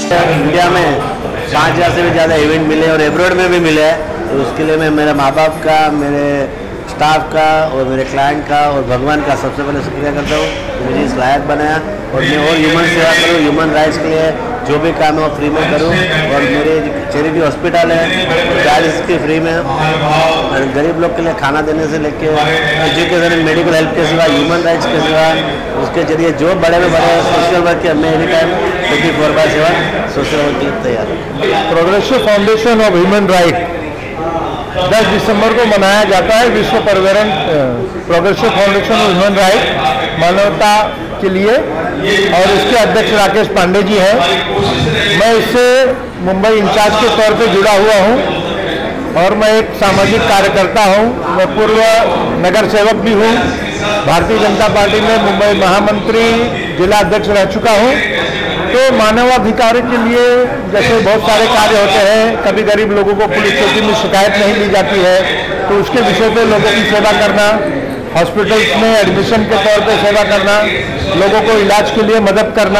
India में 5000 से भी ज़्यादा इवेंट मिले और एब्रॉड में भी मिले हैं, तो उसके लिए मैं मेरे माँ बाप का, मेरे स्टाफ का और मेरे क्लाइंट का और भगवान का सबसे पहले शुक्रिया करता हूँ कि मुझे इस लायक बनाया और मैं और ह्यूमन सेवा करूँ, ह्यूमन राइट्स के लिए जो भी काम है वो फ्री में करूँ। और मेरे चैरिटी हॉस्पिटल है, डायलिसिस की फ्री में, और गरीब लोग के लिए खाना देने से लेके एजुकेशन एंड मेडिकल हेल्प के सिवा, ह्यूमन राइट्स के सिवा, उसके जरिए जो बड़े में बड़े सोशल वर्क के मैं एनी टाइम 24/7 सोशल वर्क के लिए तैयार हूँ। Progressive foundation of human right 10 दिसंबर को मनाया जाता है विश्व पर्यावरण progressive foundation of human right मानवता के लिए, और इसके अध्यक्ष राकेश पांडे जी हैं। मैं इससे मुंबई इंचार्ज के तौर पे जुड़ा हुआ हूं और मैं एक सामाजिक कार्यकर्ता हूं। मैं पूर्व नगर सेवक भी हूं, भारतीय जनता पार्टी में मुंबई महामंत्री, जिला अध्यक्ष रह चुका हूं। तो मानवाधिकार के लिए जैसे बहुत सारे कार्य होते हैं, कभी गरीब लोगों को पुलिस चौकी में शिकायत नहीं ली जाती है, तो उसके विषय पे लोगों की सेवा करना, हॉस्पिटल्स में एडमिशन के तौर पे सेवा करना, लोगों को इलाज के लिए मदद करना,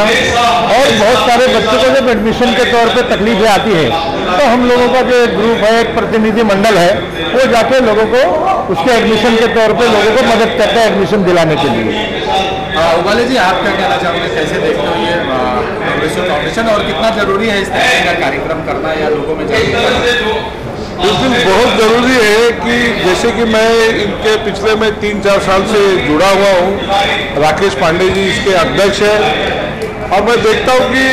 और बहुत सारे बच्चों को जब एडमिशन के तौर पे तकलीफें आती है तो हम लोगों का जो एक ग्रुप है, एक प्रतिनिधि मंडल है, वो जाके लोगों को उसके एडमिशन के तौर पे लोगों को मदद करता है एडमिशन दिलाने के लिए। उबाले जी, आप क्या कहना चाहोगे, कैसे देखते हो ये प्रोग्रेसिव फाउंडेशन और कितना जरूरी है इस तरह का कार्यक्रम करना या लोगों में जागरूकता करना? बिल्कुल बहुत ज़रूरी है कि जैसे कि मैं इनके पिछले में 3-4 साल से जुड़ा हुआ हूँ। राकेश पांडे जी इसके अध्यक्ष हैं और मैं देखता हूँ कि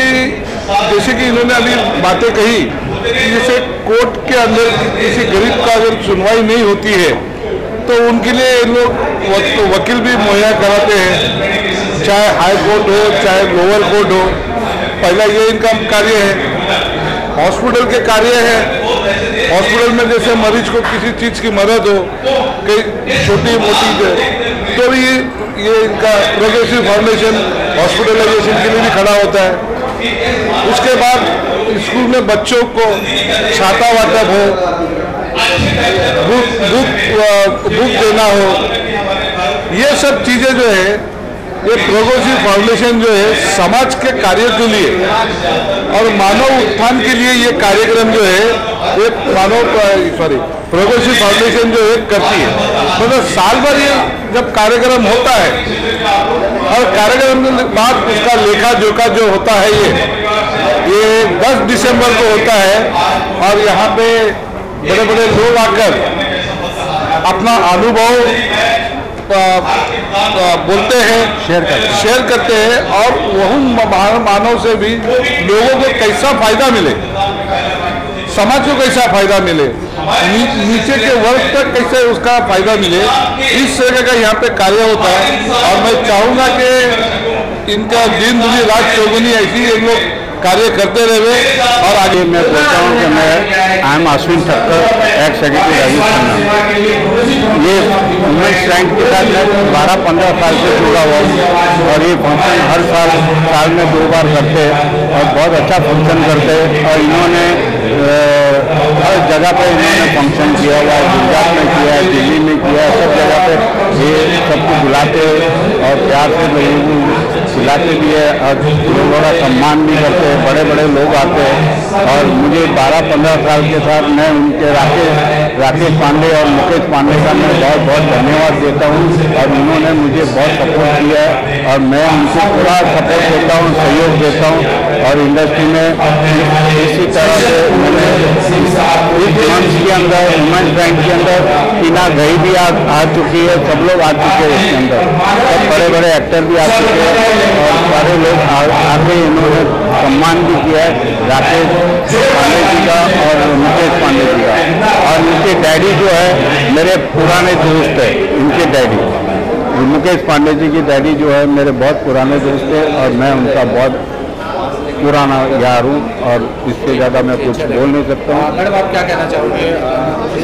जैसे कि इन्होंने अभी बातें कही कि जैसे कोर्ट के अंदर किसी गरीब का अगर सुनवाई नहीं होती है तो उनके लिए इन लोग वकील भी मुहैया कराते हैं, चाहे हाई कोर्ट हो चाहे लोअर कोर्ट हो। पहला ये इनका कार्य है। हॉस्पिटल के कार्य है, हॉस्पिटल में जैसे मरीज को किसी चीज़ की मदद हो, कई छोटी मोटी, तो ये इनका प्रोग्रेसिव फाउंडेशन हॉस्पिटलाइजेशन के लिए भी खड़ा होता है। उसके बाद स्कूल में बच्चों को छाता वाटप हो, बुक देना हो, ये सब चीज़ें जो है ये प्रोग्रेसिव फाउंडेशन जो है समाज के कार्य के लिए और मानव उत्थान के लिए ये कार्यक्रम जो है ये प्रोग्रेसिव फाउंडेशन जो है करती है। मतलब साल भर ये जब कार्यक्रम होता है और कार्यक्रम के बाद उसका लेखा जोखा जो होता है ये 10 दिसंबर को होता है और यहाँ पे बड़े बड़े लोग आकर अपना अनुभव बोलते हैं, शेयर करते हैं और वह मानव से भी लोगों को कैसा फायदा मिले, समाज को कैसा फायदा मिले, नीचे के वर्ग तक कैसे उसका फायदा मिले, इस तरह का यहाँ पे कार्य होता है। और मैं चाहूँगा कि इनका दिन दुनी रात चौगुनी ऐसी ये लोग कार्य करते रहे। और आगे मैं बोलता हूँ कि मैं I am Ashwin Thakkar, x secretary Rajasthan. ये वुमेन्स रैंक के साथ मैं 12-15 साल से जुड़ा हुआ हूँ और ये फंक्शन हर साल में 2 बार करते हैं और बहुत अच्छा फंक्शन करते हैं। और इन्होंने हर जगह पे इन्होंने फंक्शन किया हुआ है, गुजरात में किया है, दिल्ली में किया है, सब जगह पे ये सबको बुलाते और प्यार से लोगों को खिलाते भी है और लोगों का सम्मान भी करते हैं। बड़े बड़े लोग आते हैं और मुझे 12-15 साल के साथ मैं उनके राकेश पांडे और मुकेश पांडे का मैं बहुत बहुत धन्यवाद देता हूँ और उन्होंने मुझे बहुत सपोर्ट किया है और मैं उनको पूरा सपोर्ट देता हूँ, सहयोग देता हूँ। और इंडस्ट्री में इसी तरह से मैंने इस मंच के अंदर, वुमेन्स रैंक के अंदर टीना गई भी आ चुकी है, सब लोग आ चुके हैं इसके अंदर, सब बड़े बड़े एक्टर भी आ चुके हैं और सारे लोग आके इन्होंने सम्मान भी किया है राकेश पांडे जी का और मुकेश पांडे जी का। और इनके डैडी जो है मेरे पुराने दोस्त है, इनके डैडी मुकेश पांडे जी की डैडी जो है मेरे बहुत पुराने दोस्त है और मैं उनका बहुत पुराना यार हूँ और इससे ज़्यादा मैं कुछ बोल नहीं सकता हूँ। मैडम, आप क्या कहना चाहोगे?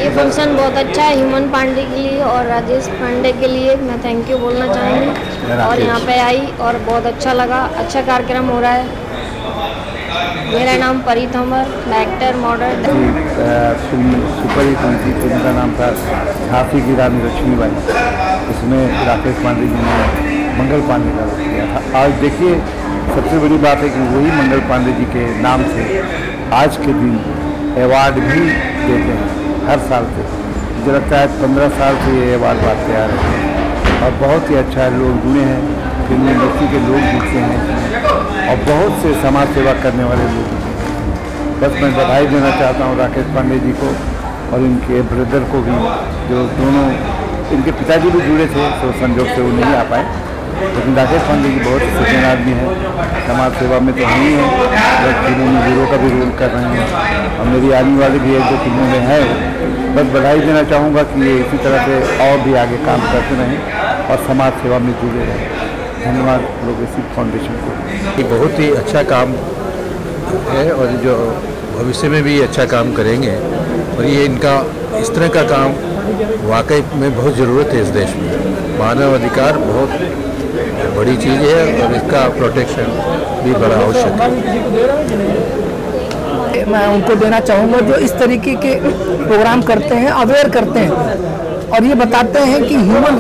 ये फंक्शन बहुत अच्छा है ह्यूमन पांडे के लिए और राजेश पांडे के लिए मैं थैंक यू बोलना चाहूँगी। और यहाँ पे आई और बहुत अच्छा लगा, अच्छा कार्यक्रम हो रहा है। मेरा नाम परीत अमर, मैं actor model. Film super hit हुई थी, फिल्म का नाम था झांसी की रानी लक्ष्मीबाई। इसमें राकेश पांडे जी ने मंगल पांडे का किया। आज देखिए सबसे बड़ी बात है कि वही मंगल पांडे जी के नाम से आज के दिन अवार्ड भी देते हैं हर साल से। मुझे लगता है 15 साल से ये अवार्ड बांटते आ रहे हैं और बहुत ही अच्छा लोग जुड़े हैं, फिल्म इंडस्ट्री के लोग जुड़ते हैं और बहुत से समाज सेवा करने वाले लोग। बस मैं बधाई देना चाहता हूँ राकेश पांडे जी को और इनके ब्रदर को भी, जो दोनों, इनके पिताजी भी जुड़े थे तो संजोग से वो नहीं आ पाए, लेकिन राकेश पांडे जी बहुत सज्जन आदमी हैं, समाज सेवा में तो हम ही हैं, बस फिल्मों में हीरो का भी रोल कर रहे हैं और मेरी आने वाली भी एक दो फिल्मों में है। बस बधाई देना चाहूँगा कि ये इसी तरह से और भी आगे काम करते रहें और समाज सेवा में जुड़े रहें। धन्यवाद प्रोग्रेसिव फाउंडेशन को। ये बहुत ही अच्छा काम है और जो भविष्य में भी अच्छा काम करेंगे और ये इनका इस तरह का काम वाकई में बहुत ज़रूरत है इस देश में। मानव अधिकार बहुत बड़ी चीज़ है और इसका प्रोटेक्शन भी बड़ा आवश्यक है। मैं उनको देना चाहूँगा जो इस तरीके के प्रोग्राम करते हैं, अवेयर करते हैं और ये बताते हैं कि ह्यूमन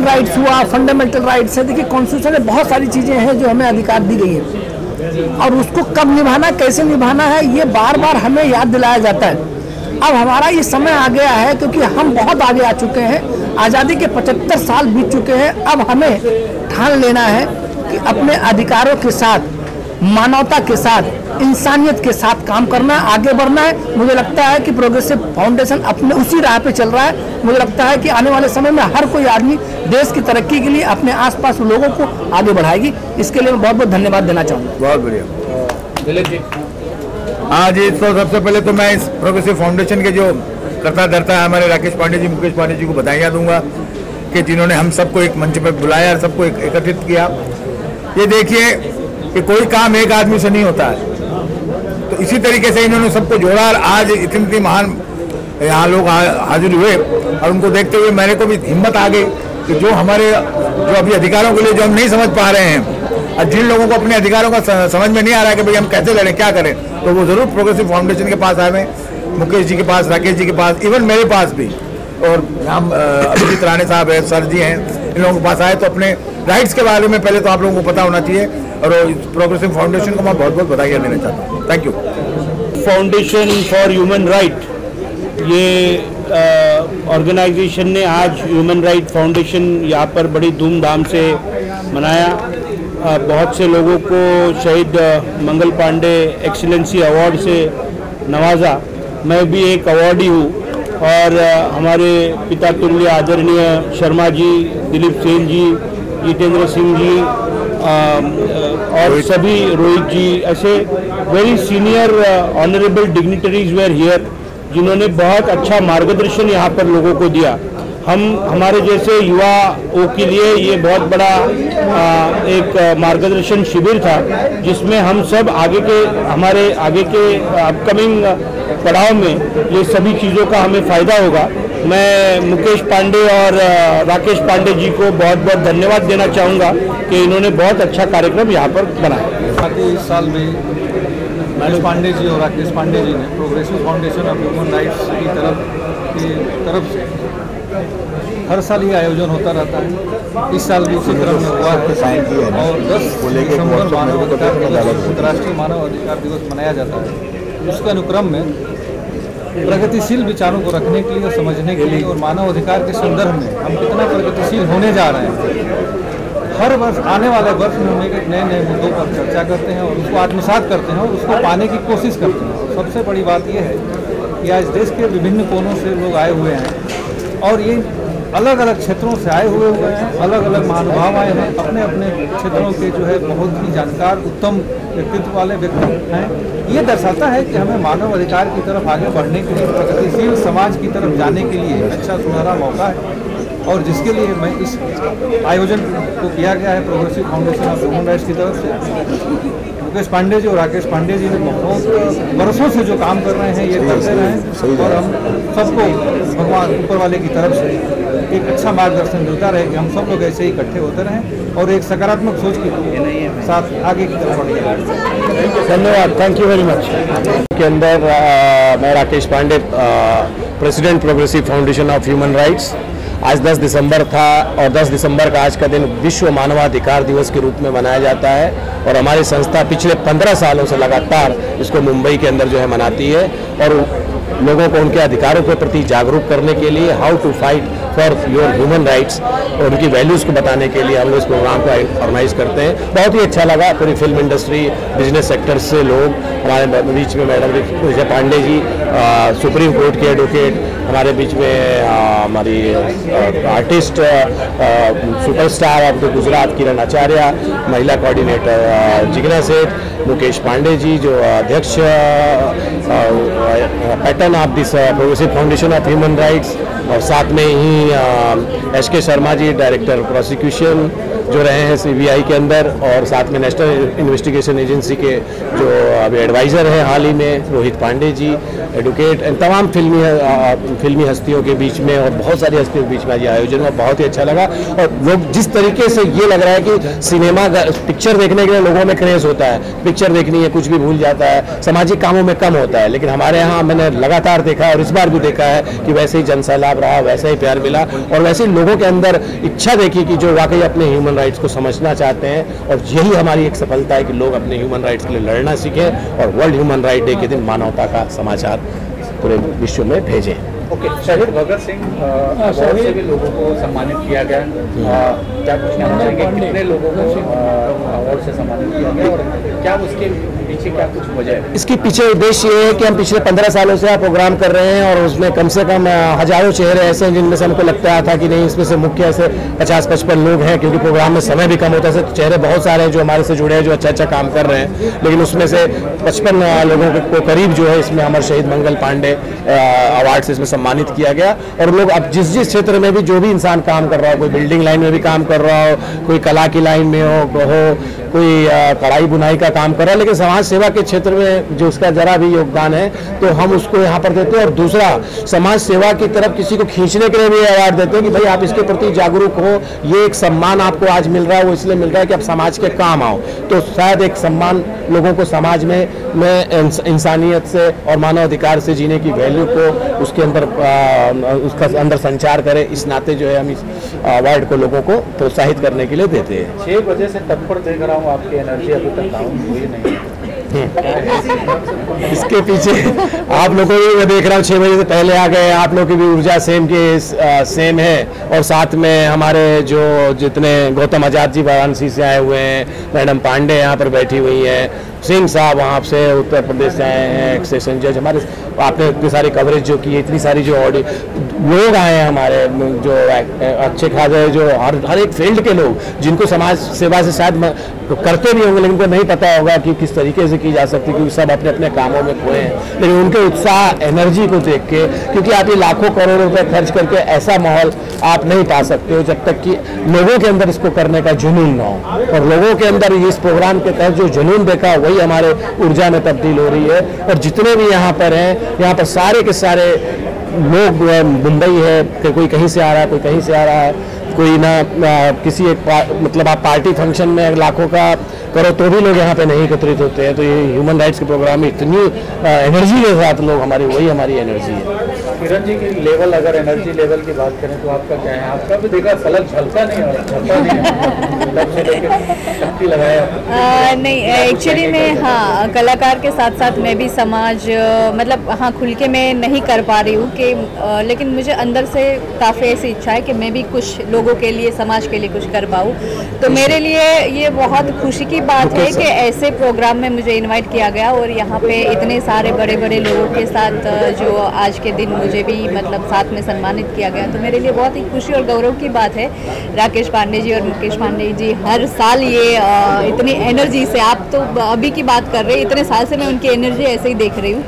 राइट्स हुआ, फंडामेंटल राइट्स है। देखिए कॉन्स्टिट्यूशन में बहुत सारी चीज़ें हैं जो हमें अधिकार दी गई है और उसको कब निभाना, कैसे निभाना है, ये बार बार हमें याद दिलाया जाता है। अब हमारा ये समय आ गया है क्योंकि हम बहुत आगे आ चुके हैं, आज़ादी के 75 साल बीत चुके हैं। अब हमें ठान लेना है कि अपने अधिकारों के साथ, मानवता के साथ, इंसानियत के साथ काम करना है, आगे बढ़ना है। मुझे लगता है कि प्रोग्रेसिव फाउंडेशन अपने उसी राह पे चल रहा है। मुझे लगता है कि आने वाले समय में हर कोई आदमी देश की तरक्की के लिए अपने आसपास लोगों को आगे बढ़ाएगी। इसके लिए मैं बहुत बहुत धन्यवाद देना चाहूँगा। बहुत बढ़िया। हाँ जी, तो सबसे पहले तो मैं इस प्रोग्रेसिव फाउंडेशन के जो करता धरता है हमारे राकेश पांडे जी, मुकेश पांडे जी को बधाइयाँ दूंगा कि जिन्होंने हम सबको एक मंच पर बुलाया और सबको एकत्रित किया। ये देखिए कि कोई काम एक आदमी से नहीं होता है, तो इसी तरीके से इन्होंने सबको जोड़ा और आज इतनी महान यहाँ लोग हाजिर हुए और उनको देखते हुए मेरे को भी हिम्मत आ गई कि जो अभी अधिकारों के लिए जो हम नहीं समझ पा रहे हैं और जिन लोगों को अपने अधिकारों का समझ में नहीं आ रहा है कि भाई हम कैसे लड़ें, क्या करें, तो वो ज़रूर प्रोग्रेसिव फाउंडेशन के पास आए, मुकेश जी के पास, राकेश जी के पास, इवन मेरे पास भी, और हम अभिजीत राणे साहब है, सर जी हैं, इन लोगों के पास आए। तो अपने राइट्स के बारे में पहले तो आप लोगों को पता होना चाहिए और प्रोग्रेसिव फाउंडेशन को मैं बहुत बहुत बधाई देना चाहता हूँ। Thank you. Foundation for human right, ये ऑर्गेनाइजेशन ने आज ह्यूमन राइट फाउंडेशन यहाँ पर बड़ी धूमधाम से मनाया। बहुत से लोगों को शहीद मंगल पांडे एक्सीलेंसी अवार्ड से नवाजा। मैं भी एक अवार्डी हूँ और हमारे पिता तुल्य आदरणीय शर्मा जी, दिलीप सेन जी, जितेंद्र सिंह जी और सभी, रोहित जी, ऐसे very senior honourable dignitaries were here, जिन्होंने बहुत अच्छा मार्गदर्शन यहाँ पर लोगों को दिया। हमारे जैसे युवाओं के लिए ये बहुत बड़ा एक मार्गदर्शन शिविर था, जिसमें हम सब हमारे आगे के अपकमिंग पड़ाव में ये सभी चीज़ों का हमें फ़ायदा होगा। मैं मुकेश पांडे और राकेश पांडे जी को बहुत बहुत धन्यवाद देना चाहूँगा कि इन्होंने बहुत अच्छा कार्यक्रम यहाँ पर बनाया। इस साल में मुकेश पांडे जी और राकेश पांडे जी ने progressive foundation of human rights की तरफ से हर साल ये आयोजन होता रहता है। इस साल भी उसी क्रम में हुआ है और 10 दिसंबर मानव अधिकार दिवस, अंतर्राष्ट्रीय मानव अधिकार दिवस मनाया जाता है। उसके अनुक्रम में प्रगतिशील विचारों को रखने के लिए और समझने के लिए और मानव अधिकार के संदर्भ में हम कितना प्रगतिशील होने जा रहे हैं, हर वर्ष आने वाले वर्ष में हम एक नए नए मुद्दों पर चर्चा करते हैं और उसको आत्मसात करते हैं और उसको पाने की कोशिश करते हैं। सबसे बड़ी बात यह है कि आज देश के विभिन्न कोनों से लोग आए हुए हैं और ये अलग अलग क्षेत्रों से आए हुए हैं, अलग अलग महानुभाव आए हैं, अपने अपने क्षेत्रों के जो है बहुत ही जानकार, उत्तम व्यक्तित्व वाले व्यक्ति हैं। ये दर्शाता है कि हमें मानव अधिकार की तरफ आगे बढ़ने के लिए, प्रगतिशील समाज की तरफ जाने के लिए अच्छा सुनहरा मौका है और जिसके लिए मैं इस आयोजन को किया गया है progressive foundation of human rights की तरफ से। मुकेश पांडे जी और राकेश पांडे जी ने बहुत वर्षों से जो काम कर रहे हैं ये करते रहें और हम सबको भगवान ऊपर वाले की तरफ से एक अच्छा मार्गदर्शन मिलता रहे कि हम सब लोग ऐसे ही इकट्ठे होते रहें और एक सकारात्मक सोच के साथ आगे की तरफ बढ़ते रहें। धन्यवाद, थैंक यू वेरी मच। के अंदर मैं Rakesh Pandey, president progressive foundation of human rights. आज 10 दिसंबर था और 10 दिसंबर का आज का दिन विश्व मानवाधिकार दिवस के रूप में मनाया जाता है और हमारी संस्था पिछले 15 सालों से लगातार इसको मुंबई के अंदर जो है मनाती है और लोगों को उनके अधिकारों के प्रति जागरूक करने के लिए how to fight for your human rights और उनकी वैल्यूज़ को बताने के लिए हम लोग इस प्रोग्राम को ऑर्गेनाइज करते हैं। बहुत ही अच्छा लगा, पूरी फिल्म इंडस्ट्री, बिजनेस सेक्टर से लोग, हमारे बीच में madam Vijay Pandey ji supreme court के एडवोकेट, हमारे बीच में हमारी artist superstar of the Gujarat Kiran Acharya, महिला कोऑर्डिनेटर जिग्ना सेठ, मुकेश पांडे जी जो अध्यक्ष patron of this progressive foundation of human rights, और साथ में ही एस के शर्मा जी डायरेक्टर प्रोसिक्यूशन जो रहे हैं CBI के अंदर, और साथ में नेशनल इन्वेस्टिगेशन एजेंसी के जो अभी एडवाइज़र हैं हाल ही में रोहित पांडे जी एडवोकेट, तमाम फिल्मी हस्तियों के बीच में और बहुत सारी हस्तियों के बीच में ये आयोजन हुआ, बहुत ही अच्छा लगा। और लोग जिस तरीके से ये लग रहा है कि सिनेमा पिक्चर देखने के लिए लोगों में क्रेज होता है, पिक्चर देखनी है कुछ भी भूल जाता है, सामाजिक कामों में कम होता है, लेकिन हमारे यहाँ मैंने लगातार देखा और इस बार भी देखा है कि वैसे ही जनसैलाब रहा, वैसे ही प्यार मिला और वैसे ही लोगों के अंदर इच्छा देखी कि जो वाकई अपने ह्यूमन राइट्स को समझना चाहते हैं, और यही हमारी एक सफलता है कि लोग अपने ह्यूमन राइट्स के लिए लड़ना सीखें और वर्ल्ड ह्यूमन राइट डे के दिन मानवता का समाचार पूरे विश्व में भेजें। ओके, शहीद भगत सिंह अवार्ड से भी लोगों को सम्मानित किया गया, क्या कुछ कहना चाहेंगे, कितने लोगों को अवार्ड से सम्मानित किया गया और क्या उसके पीछे क्या कुछ वजह है? इसके पीछे उद्देश्य ये है कि हम पिछले 15 सालों से आप प्रोग्राम कर रहे हैं और उसमें कम से कम हजारों चेहरे ऐसे हैं जिनमें से हमको लगता था कि नहीं, इसमें से मुख्य ऐसे 50-55 लोग हैं, क्योंकि प्रोग्राम में समय भी कम होता है, चेहरे बहुत सारे हैं जो हमारे से जुड़े हैं, जो अच्छा काम कर रहे हैं, लेकिन उसमें से 55 लोगों को करीब जो है इसमें अमर शहीद मंगल पांडे अवार्ड से इसमें सम्मानित किया गया। और लोग अब जिस क्षेत्र में भी जो भी इंसान काम कर रहा हो, कोई बिल्डिंग लाइन में भी काम कर रहा हो, कोई कला की लाइन में हो, कोई कढ़ाई बुनाई का काम कर रहा है, लेकिन समाज सेवा के क्षेत्र में जो उसका जरा भी योगदान है तो हम उसको यहाँ पर देते हैं। और दूसरा, समाज सेवा की तरफ किसी को खींचने के लिए भी अवार्ड देते हैं कि भाई आप इसके प्रति जागरूक हो, ये एक सम्मान आपको आज मिल रहा है, वो इसलिए मिल रहा है कि आप समाज के काम आओ, तो शायद एक सम्मान लोगों को समाज में इंसानियत से और मानवाधिकार से जीने की वैल्यू को उसके अंदर उसका अंदर संचार करे, इस नाते जो है हम इस अवार्ड को लोगों को प्रोत्साहित करने के लिए देते हैं। 6 बजे से तत्पर देख रहा हूँ, आपकी एनर्जी अभी तक डाउन हुई नहीं है। इसके पीछे आप लोगों को मैं देख रहा हूँ 6 बजे से पहले आ गए, आप लोगों की भी ऊर्जा सेम है, और साथ में हमारे जो जितने गौतम आजाद जी वाराणसी से आए हुए हैं, मैडम पांडे यहाँ पर बैठी हुई हैं, सिंह साहब वहाँ से उत्तर प्रदेश से आए हैं, एक सेशन जज, हमारे आपने इतनी सारी कवरेज जो की, इतनी सारी जो लोग आए हैं हमारे जो अच्छे खासे जो हर एक फील्ड के लोग, जिनको समाज सेवा से शायद करते भी होंगे लेकिन उनको नहीं पता होगा कि किस तरीके से की जा सकती, क्योंकि सब अपने अपने कामों में खोए हैं, लेकिन उनके उत्साह, एनर्जी को देख के, क्योंकि आप ये लाखों करोड़ों रुपए खर्च करके ऐसा माहौल आप नहीं पा सकते हो जब तक कि लोगों के अंदर इसको करने का जुनून ना हो, और लोगों के अंदर इस प्रोग्राम के तहत जो जुनून देखा वही हमारे ऊर्जा में तब्दील हो रही है। और जितने भी यहाँ पर हैं, यहाँ पर सारे के सारे लोग, मुंबई है, कोई कहीं से आ रहा है, कोई कहीं से आ रहा है, कोई ना किसी एक मतलब आप पार्टी फंक्शन में लाखों का करो तो भी लोग यहाँ पे नहीं एकत्रित होते हैं, तो ये ह्यूमन राइट्स के प्रोग्राम में इतनी एनर्जी के साथ लोग वही हमारी एनर्जी है। किरण जी की लेवल, अगर एनर्जी लेवल की बात करें तो आपका क्या है? आपका भी देखा फलक झलका नहीं शक्ति लगाया नहीं, एक्चुअली में हाँ, कलाकार के साथ साथ मैं भी समाज मतलब हाँ खुल के मैं नहीं कर पा रही हूँ कि लेकिन मुझे अंदर से काफ़ी ऐसी इच्छा है कि मैं भी कुछ लोगों के लिए, समाज के लिए कुछ कर पाऊँ। तो मेरे लिए ये बहुत खुशी की बात है कि ऐसे प्रोग्राम में मुझे इनवाइट किया गया और यहाँ पे इतने सारे बड़े बड़े लोगों के साथ जो आज के दिन मुझे भी मतलब साथ में सम्मानित किया गया, तो मेरे लिए बहुत ही खुशी और गौरव की बात है। राकेश पांडे जी और मुकेश पांडे जी हर साल ये इतनी एनर्जी से, आप तो अभी की बात कर रहे हैं, इतने साल से मैं उनकी एनर्जी ऐसे ही देख रही हूँ,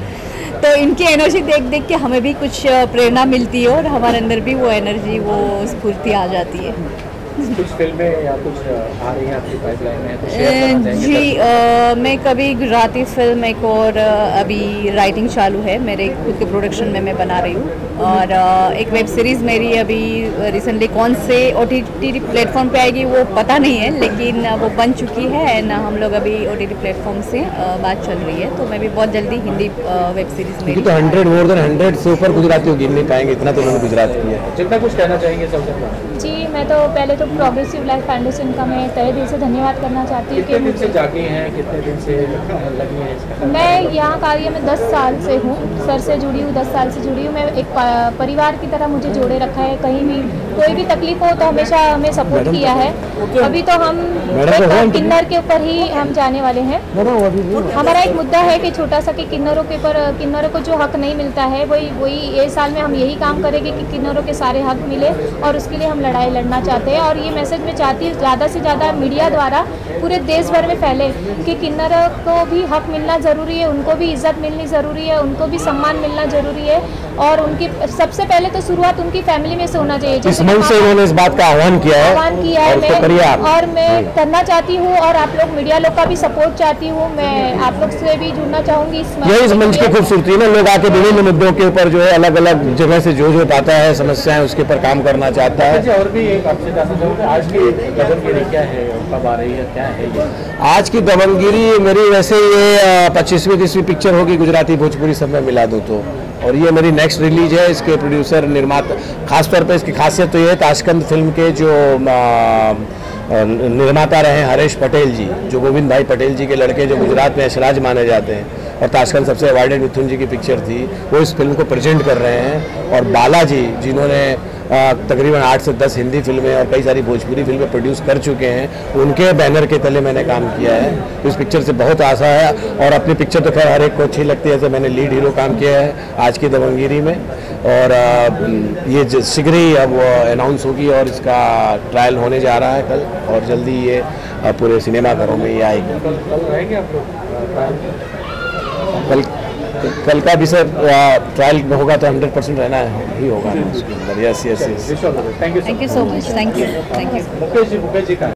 तो इनकी एनर्जी देख देख के हमें भी कुछ प्रेरणा मिलती है और हमारे अंदर भी वो एनर्जी, वो स्फूर्ति आ जाती है। कुछ फिल्में या कुछ आ रही हैं आपकी पाइपलाइन में, तो शेयर करना चाहेंगे? जी, मैं कभी गुजराती फिल्म एक और अभी राइटिंग चालू है मेरे खुद के प्रोडक्शन में, मैं बना रही हूँ। और एक वेब सीरीज़ मेरी अभी रिसेंटली कौन से OTT प्लेटफॉर्म पे आएगी वो पता नहीं है, लेकिन वो बन चुकी है एंड हम लोग अभी OTT प्लेटफॉर्म से बात चल रही है, तो मैं भी बहुत जल्दी हिंदी वेब सीरीज़ में। तो 100 मोर देन 100 से ऊपर गुजराती गिन नहीं पाएंगे, इतना तो उन्होंने गुजरात किया है। जितना कुछ कहना चाहेंगे सबसे पहले? जी, मैं तो पहले तो प्रोग्रेसिव लाइफ फाउंडेशन का मैं तहे दिल से धन्यवाद करना चाहती हूँ। कितने दिन से जागी हैं, कितने दिन से लगी हैं इसका? मैं यहाँ कार्य में 10 साल से हूँ, सर से जुड़ी हूँ, 10 साल से जुड़ी हूँ। मैं एक परिवार की तरह मुझे जोड़े रखा है, कहीं भी कोई भी तकलीफ हो तो हमेशा हमें सपोर्ट किया है। अभी तो हम किन्नर के ऊपर ही हम जाने वाले हैं। हमारा एक मुद्दा है कि छोटा सा कि किन्नरों के ऊपर, किन्नरों को जो हक नहीं मिलता है वही ये साल में हम यही काम करेंगे कि किन्नरों के सारे हक मिले, और उसके लिए हम लड़ाई लड़ना चाहते हैं। और ये मैसेज मैं चाहती हूँ ज़्यादा से ज़्यादा मीडिया द्वारा पूरे देश भर में फैले कि किन्नरों को भी हक मिलना ज़रूरी है, उनको भी इज्जत मिलनी ज़रूरी है, उनको भी सम्मान मिलना ज़रूरी है। और उनकी सबसे पहले तो शुरुआत उनकी फैमिली में से होना चाहिए। इस मंच से उन्होंने इस बात का आह्वान किया है और मैं करना चाहती हूँ, और आप लोग मीडिया लोग का भी सपोर्ट चाहती हूँ। मैं आप लोग से भी जुड़ना चाहूँगी इस मंच की खूबसूरती है ना, लोग आके विभिन्न मुद्दों के ऊपर जो है अलग अलग जगह से जो पाता है समस्याएं उसके ऊपर काम करना चाहता है। और भी एक आपसे जानना चाहूँगा, आज की दमनगिरी क्या है, कब आ रही है, क्या है ये? आज की दमनगिरी मेरी वैसे ये 25वीं 30वीं पिक्चर होगी गुजराती भोजपुरी सब में मिला दूँ तो, और ये मेरी नेक्स्ट रिलीज है। इसके प्रोड्यूसर निर्माता, खासतौर पे इसकी खासियत तो ये है ताशकंद फिल्म के जो निर्माता रहे हरेश पटेल जी, जो गोविंद भाई पटेल जी के लड़के, जो गुजरात में ऐशराज माने जाते हैं, और ताशकंद सबसे अवार्डेड मिथुन जी की पिक्चर थी, वो इस फिल्म को प्रेजेंट कर रहे हैं। और बालाजी जिन्होंने तकरीबन 8 से 10 हिंदी फिल्में और कई सारी भोजपुरी फिल्में प्रोड्यूस कर चुके हैं, उनके बैनर के तले मैंने काम किया है। तो इस पिक्चर से बहुत आशा है, और अपनी पिक्चर तो खैर हर एक को अच्छी लगती है, जैसे मैंने लीड हीरो काम किया है आज की दमनगिरी में। और ये शीघ्र ही अब अनाउंस होगी, और इसका ट्रायल होने जा रहा है कल, और जल्दी ये पूरे सिनेमाघरों में ये आएगी। कल का भी सर ट्रायल होगा तो 100% रहना ही होगा उसके अंदर। Yes yes yes, thank you so much, thank you. Mukesh ji का